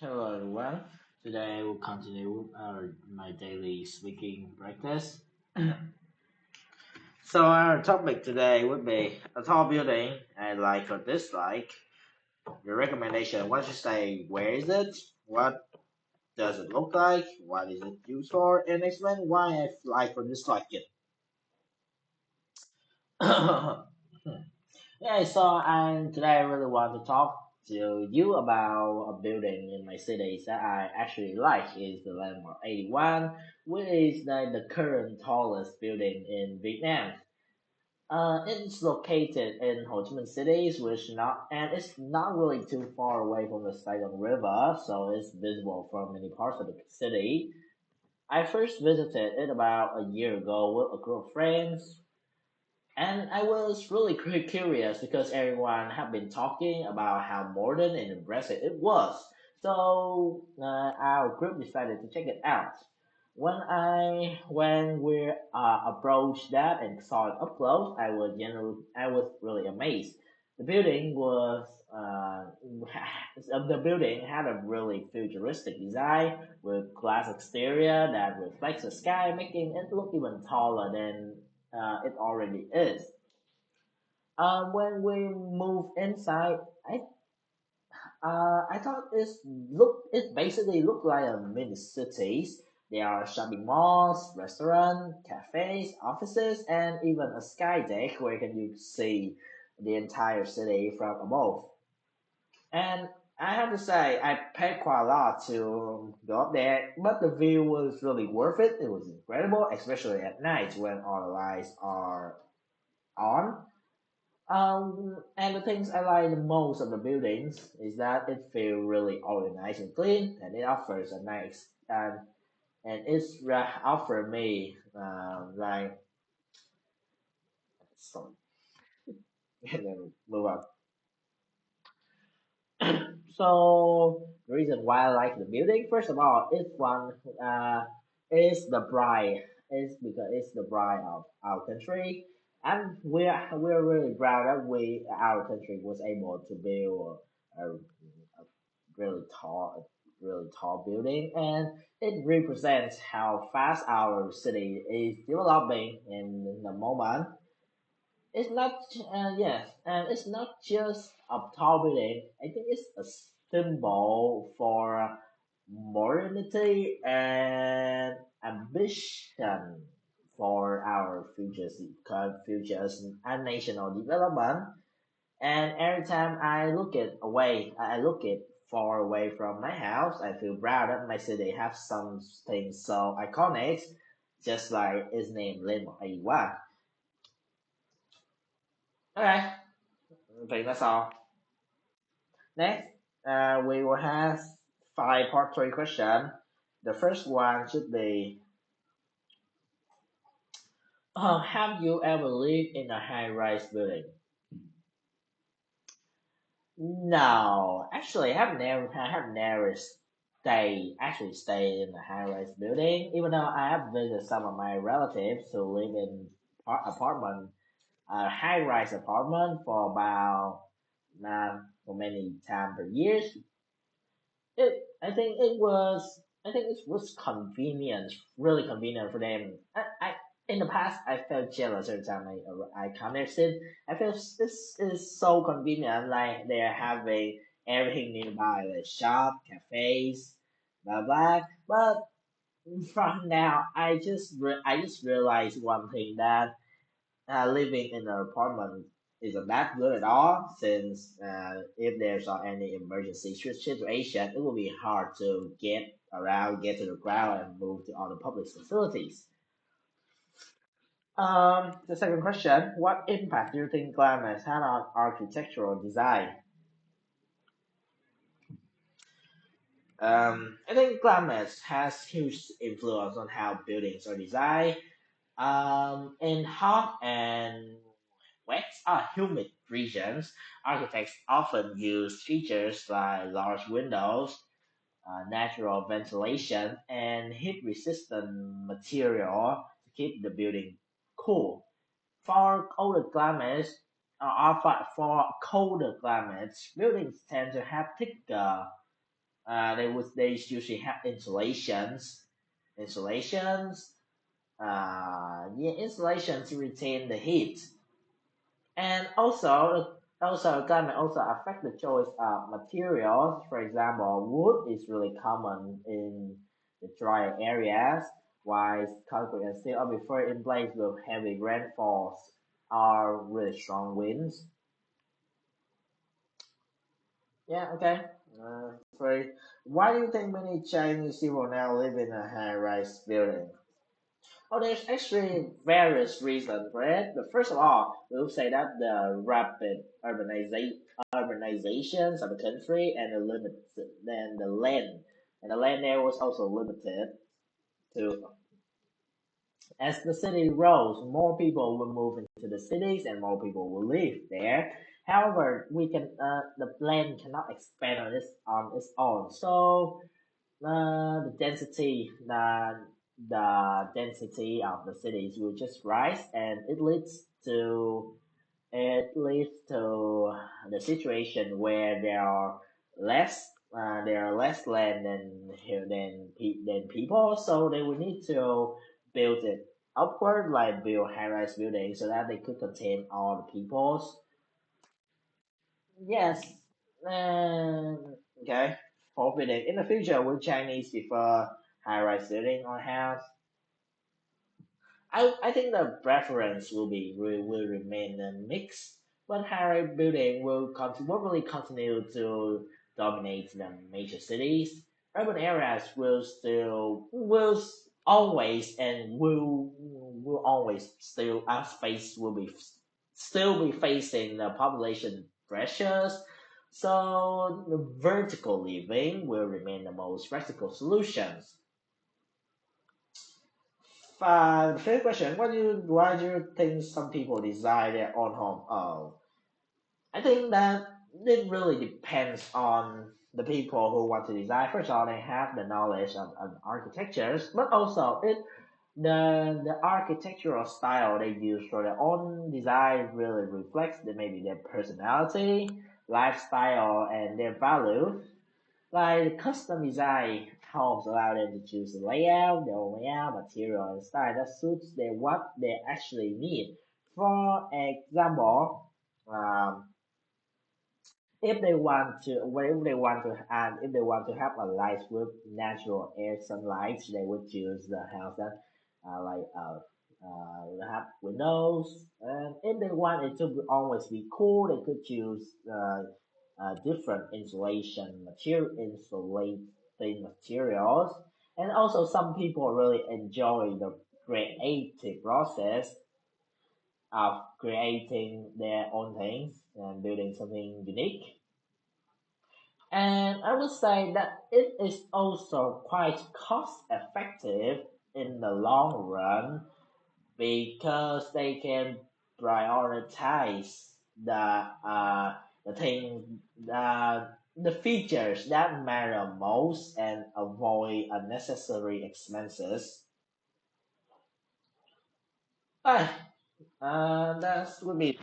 Hello everyone. Today we'll continue my daily speaking practice. So our topic today would be a tall building I like or dislike. Your recommendation. What you say? Where is it? What does it look like? What is it used for? And explain why I like or dislike it. Yeah, so and today I really want to talk to you about a building in my city that I actually like is the Landmark 81, which is the current tallest building in Vietnam. It's located in Ho Chi Minh City, which not and it's not really too far away from the Saigon River, so it's visible from many parts of the city. I first visited it about a year ago with a group of friends. And I was really curious because everyone had been talking about how modern and impressive it was. So our group decided to check it out. When we approached that and saw it up close, I was really amazed. The building was the building had a really futuristic design with glass exterior that reflects the sky, making it look even taller than it already is. When we move inside, I thought it basically looked like a mini cities. There are shopping malls, restaurants, cafes, offices, and even a sky deck where can you see the entire city from above. And I have to say, I paid quite a lot to go up there, but the view was really worth it. It was incredible, especially at night when all the lights are on. And the things I like the most of the buildings is that it feels really organized and clean, and it offers a nice and it's offer me like sorry, and then move on. So the reason why I like the building, first of all, it's one is the pride, is because it's the pride of our country, and we're really proud that we our country was able to build a really tall building, and it represents how fast our city is developing in the moment. It's not, yes, and it's not just a tall building. I think it's a symbol for modernity and ambition for our futures and national development. And every time I look it far away from my house, I feel proud that my city has something so iconic, just like its name, Landmark 81. Okay, I think that's all. Next, we will have five part three question. The first one should be, have you ever lived in a high-rise building? No, actually, I have never stayed in a high-rise building. Even though I have visited some of my relatives who live in apartment, high-rise apartment for about for many times per year. I think it was convenient, really convenient for them. I in the past I felt jealous every time I come there. Since I feel this is so convenient, like they're having everything nearby, like shop, cafes, blah blah. But from now, I just realized one thing that living in an apartment isn't that good at all since if there's any emergency situation, it will be hard to get around, get to the ground, and move to other public facilities. The second question, what impact do you think climate had on architectural design? I think climate has huge influence on how buildings are designed. In hot and wet or humid regions, architects often use features like large windows, natural ventilation, and heat-resistant material to keep the building cool. For colder climates, for colder climates, buildings tend to have thicker They usually have installations, yeah, insulation to retain the heat, and also climate also affect the choice of materials. For example, wood is really common in the drier areas, while concrete and steel are preferred in places with heavy rainfalls or really strong winds. Yeah, okay. Sorry. Why do you think many Chinese people now live in a high-rise building? Oh, there's actually various reasons for it. But first of all, we'll say that the rapid urbanizations of the country and the land, and the land there was also limited to as the city grows, more people will move into the cities and more people will live there. However, the land cannot expand on its own. So the density of the cities will just rise, and it leads to the situation where there are less land than people, so they will need to build it upward, like build high-rise buildings so that they could contain all the peoples. Yes. Okay. Forbidden. In the future, will Chinese prefer high-rise building or house? I think the preference will remain a mix, but higher building will probably continue to dominate the major cities. Urban areas always and will always still our space will be still be facing the population pressures. So the vertical living will remain the most practical solutions. The third question: Why do you think some people desire their own home? Oh, I think that it really depends on the people who want to design. First of all, they have the knowledge of architectures, but also the architectural style they use for their own design really reflects maybe their personality, lifestyle, and their values. Like custom design helps allow them to choose the layout, their own layout, material, and style that suits what they actually need. For example, um, if they want to have a light with natural air sunlight, they would choose the house that have windows. And if they want it to always be cool, they could choose different insulating materials. And also, some people really enjoy the creative process of creating their own things and building something unique. And I would say that it is also quite cost effective in the long run because they can prioritize the thing the features that matter most and avoid unnecessary expenses. Ah, that would be